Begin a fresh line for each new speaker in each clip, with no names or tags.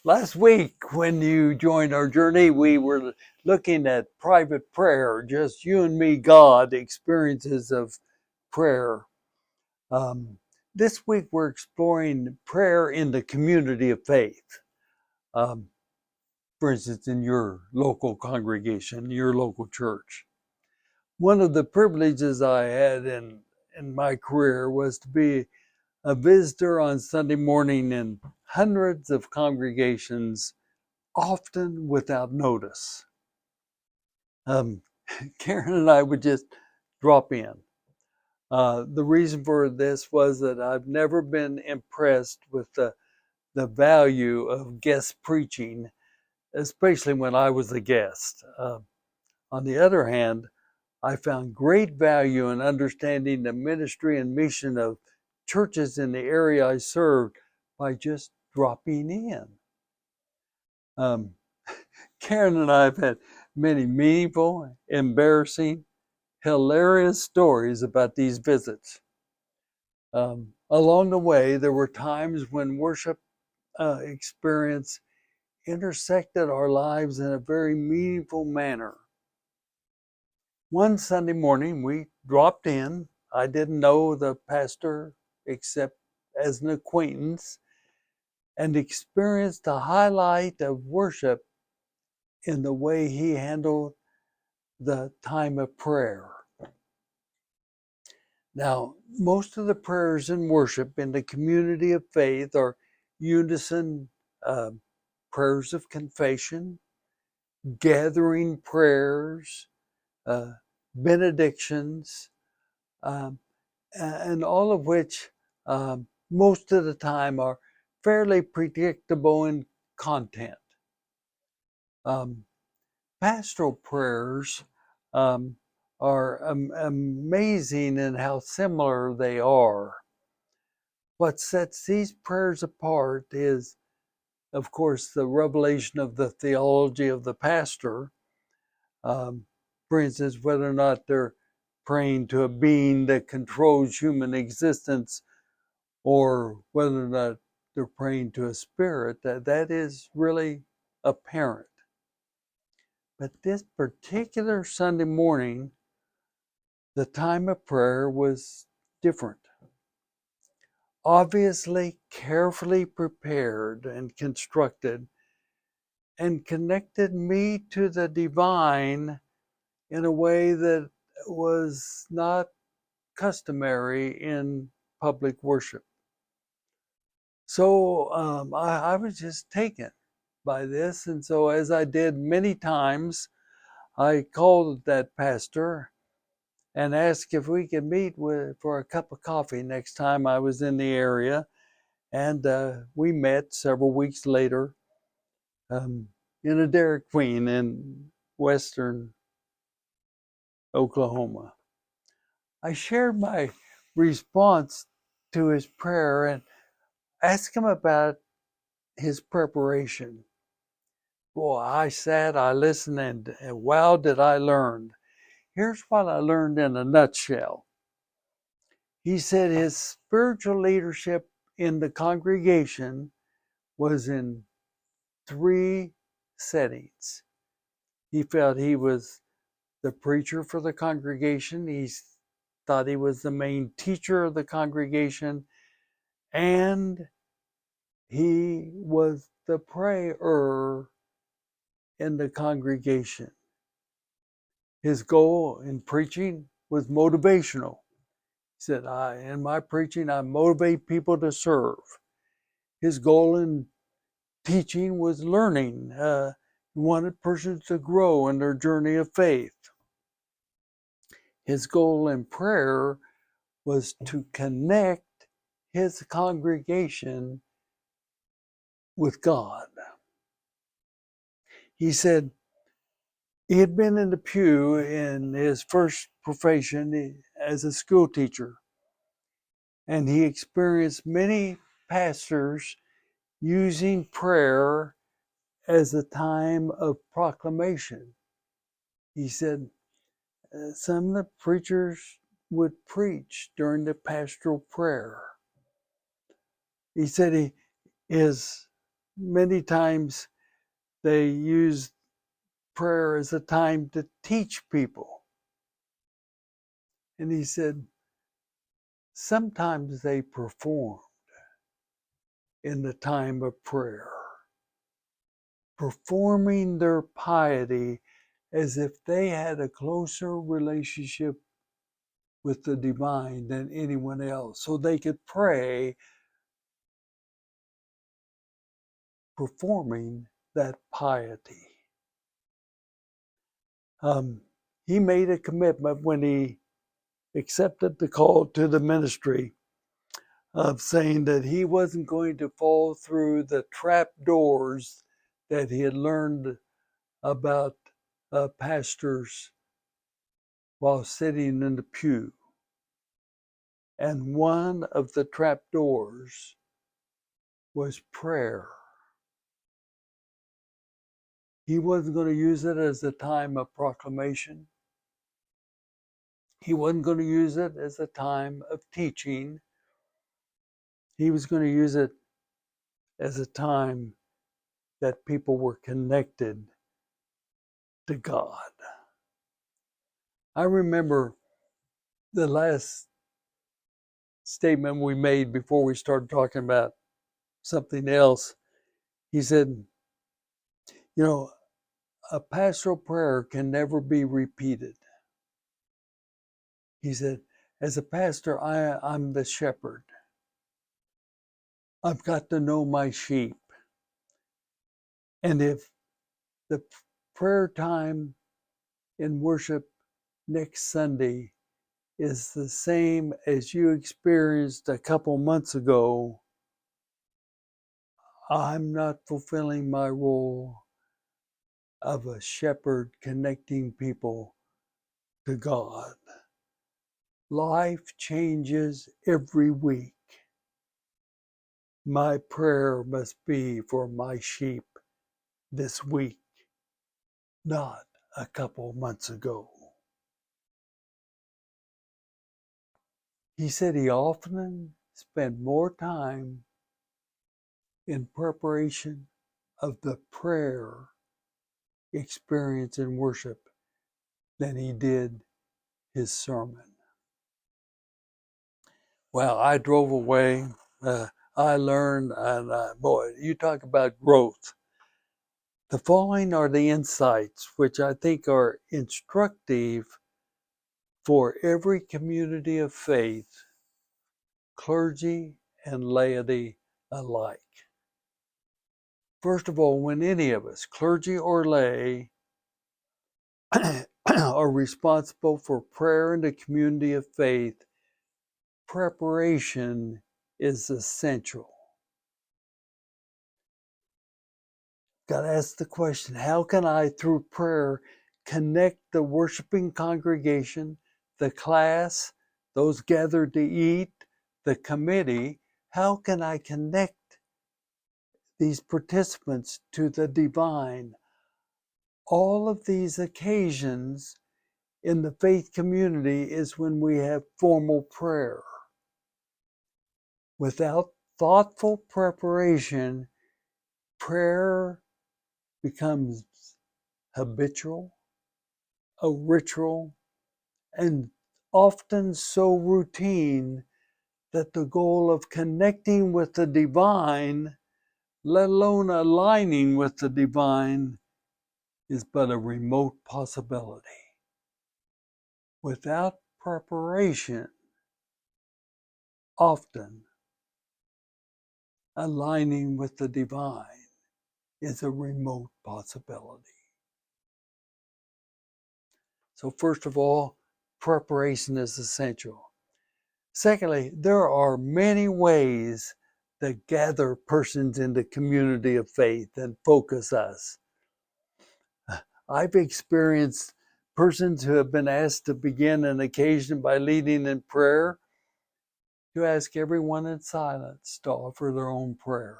Last week, when you joined our journey, we were looking at private prayer, just you and me, God, experiences of prayer. Um, this week, we're exploring prayer in the community of faith. Um, for instance, in your local congregation, your local church. One of the privileges I had in my career was to be a visitor on Sunday morning in hundreds of congregations, often without notice. Um, Karen and I would just drop in. The reason for this was that I've never been impressed with the value of guest preaching, especially when I was a guest. On the other hand, I found great value in understanding the ministry and mission of churches in the area I served by just dropping in. Um, Karen and I have had many meaningful, embarrassing, hilarious stories about these visits. Along the way, there were times when worship experience intersected our lives in a very meaningful manner. One Sunday morning, we dropped in. I didn't know the pastor except as an acquaintance, and experienced a highlight of worship in the way he handled the time of prayer. Now, most of the prayers in worship in the community of faith are unison uh, prayers of confession, gathering prayers, uh, benedictions, um, and all of which most of the time are fairly predictable in content. Um, Pastoral prayers um, are amazing in how similar they are. What sets these prayers apart is, of course, the revelation of the theology of the pastor. Um, for instance, whether or not they're praying to a being that controls human existence, or whether or not they're praying to a spirit, that is really apparent. But this particular Sunday morning, the time of prayer was different. Obviously, carefully prepared and constructed, and connected me to the divine in a way that was not customary in public worship. So I was just taken by this. And so, as I did many times, I called that pastor and asked if we could meet for a cup of coffee next time I was in the area. And we met several weeks later um, in a Dairy Queen in western Oklahoma. I shared my response to his prayer and asked him about his preparation. Boy, I sat, I listened, and wow, did I learn. Here's what I learned in a nutshell. He said his spiritual leadership in the congregation was in three settings. He felt he was the preacher for the congregation, he thought he was the main teacher of the congregation, and he was the prayer in the congregation. His goal in preaching was motivational. He said, in my preaching, I motivate people to serve. His goal in teaching was learning. He wanted persons to grow in their journey of faith. His goal in prayer was to connect his congregation with God. He said he had been in the pew in his first profession as a school teacher, and he experienced many pastors using prayer as a time of proclamation. He said some of the preachers would preach during the pastoral prayer. He said his many times they use prayer as a time to teach people. And he said, sometimes they performed in the time of prayer, performing their piety as if they had a closer relationship with the divine than anyone else, so they could pray, performing that piety. He made a commitment when he accepted the call to the ministry of saying that he wasn't going to fall through the trap doors that he had learned about pastors while sitting in the pew. And one of the trap doors was prayer. He wasn't going to use it as a time of proclamation. He wasn't going to use it as a time of teaching. He was going to use it as a time that people were connected to God. I remember the last statement we made before we started talking about something else. He said, you know, a pastoral prayer can never be repeated. He said, as a pastor, I'm the shepherd. I've got to know my sheep. And if the prayer time in worship next Sunday is the same as you experienced a couple months ago, I'm not fulfilling my role of a shepherd connecting people to God. Life changes every week. My prayer must be for my sheep this week, not a couple months ago. He said he often spent more time in preparation of the prayer experience in worship than he did his sermon. Well, I drove away. I learned, and boy, you talk about growth. The following are the insights which I think are instructive for every community of faith, clergy and laity alike. First of all, when any of us, clergy or lay, are responsible for prayer in the community of faith, preparation is essential. Got to ask the question, how can I, through prayer, connect the worshiping congregation, the class, those gathered to eat, the committee? How can I connect these participants to the divine? All of these occasions in the faith community is when we have formal prayer. Without thoughtful preparation, prayer becomes habitual, a ritual, and often so routine that the goal of connecting with the divine, let alone aligning with the divine, is but a remote possibility. Without preparation, often aligning with the divine is a remote possibility. So first of all, preparation is essential. Secondly, there are many ways that gather persons in the community of faith and focus us. I've experienced persons who have been asked to begin an occasion by leading in prayer to ask everyone in silence to offer their own prayer.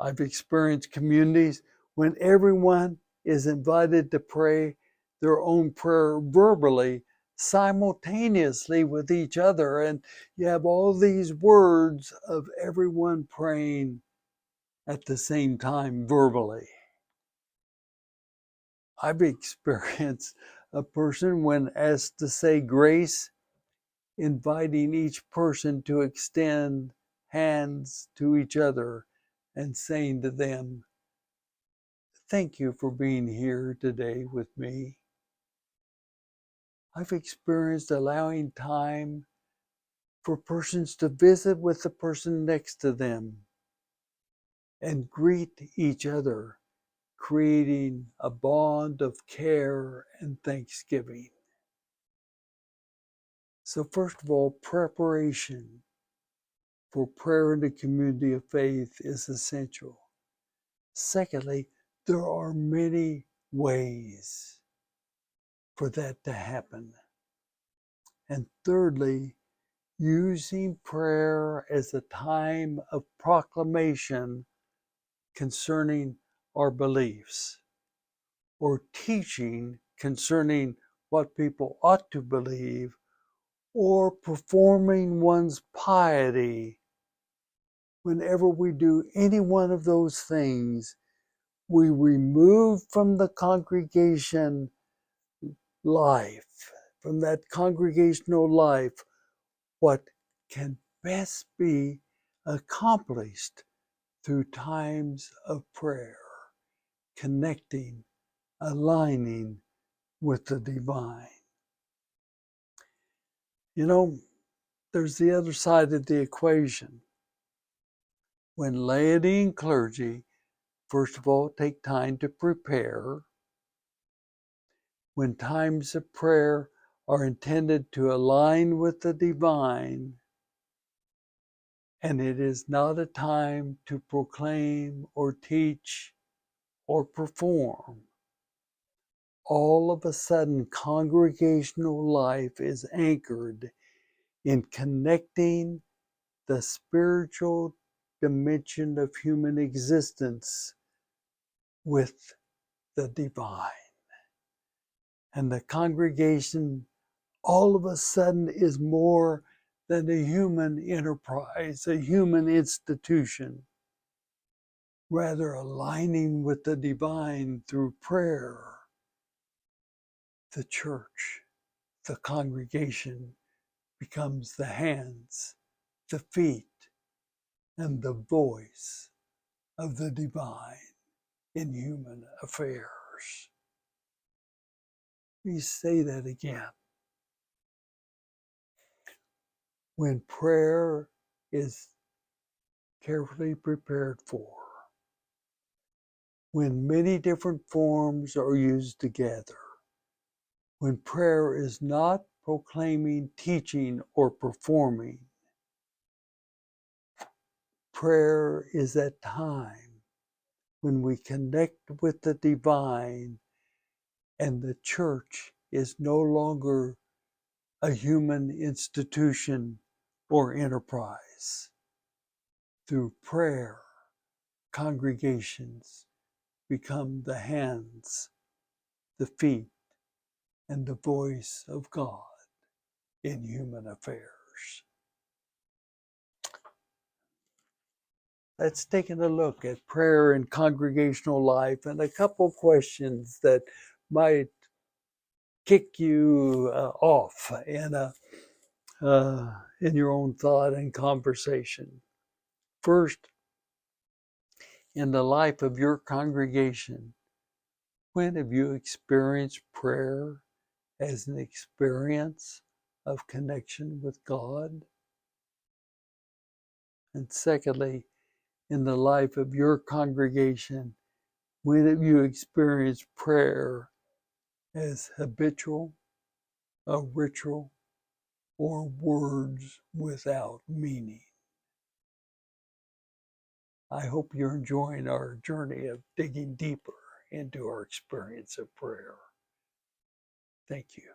I've experienced communities when everyone is invited to pray their own prayer verbally, simultaneously with each other, and you have all these words of everyone praying at the same time verbally. I've experienced a person, when asked to say grace, inviting each person to extend hands to each other and saying to them, "Thank you for being here today with me." I've experienced allowing time for persons to visit with the person next to them and greet each other, creating a bond of care and thanksgiving. So first of all, preparation for prayer in the community of faith is essential. Secondly, there are many ways for that to happen. And thirdly, using prayer as a time of proclamation concerning our beliefs, or teaching concerning what people ought to believe, or performing one's piety. Whenever we do any one of those things, we remove from the congregation life, from that congregational life, what can best be accomplished through times of prayer, connecting, aligning with the divine. You know, there's the other side of the equation. When laity and clergy, first of all, take time to prepare, when times of prayer are intended to align with the divine, and it is not a time to proclaim or teach or perform, all of a sudden congregational life is anchored in connecting the spiritual dimension of human existence with the divine. And the congregation all of a sudden is more than a human enterprise, a human institution, rather aligning with the divine through prayer. The church, the congregation, becomes the hands, the feet, and the voice of the divine in human affairs. Let me say that again. When prayer is carefully prepared for, when many different forms are used together, when prayer is not proclaiming, teaching, or performing, prayer is that time when we connect with the divine, and the church is no longer a human institution or enterprise. Through prayer, congregations become the hands, the feet, and the voice of God in human affairs. Let's take a look at prayer in congregational life and a couple questions that might kick you off in your own thought and conversation. First, in the life of your congregation, when have you experienced prayer as an experience of connection with God? And secondly, in the life of your congregation, when have you experienced prayer as habitual, a ritual, or words without meaning? I hope you're enjoying our journey of digging deeper into our experience of prayer. Thank you.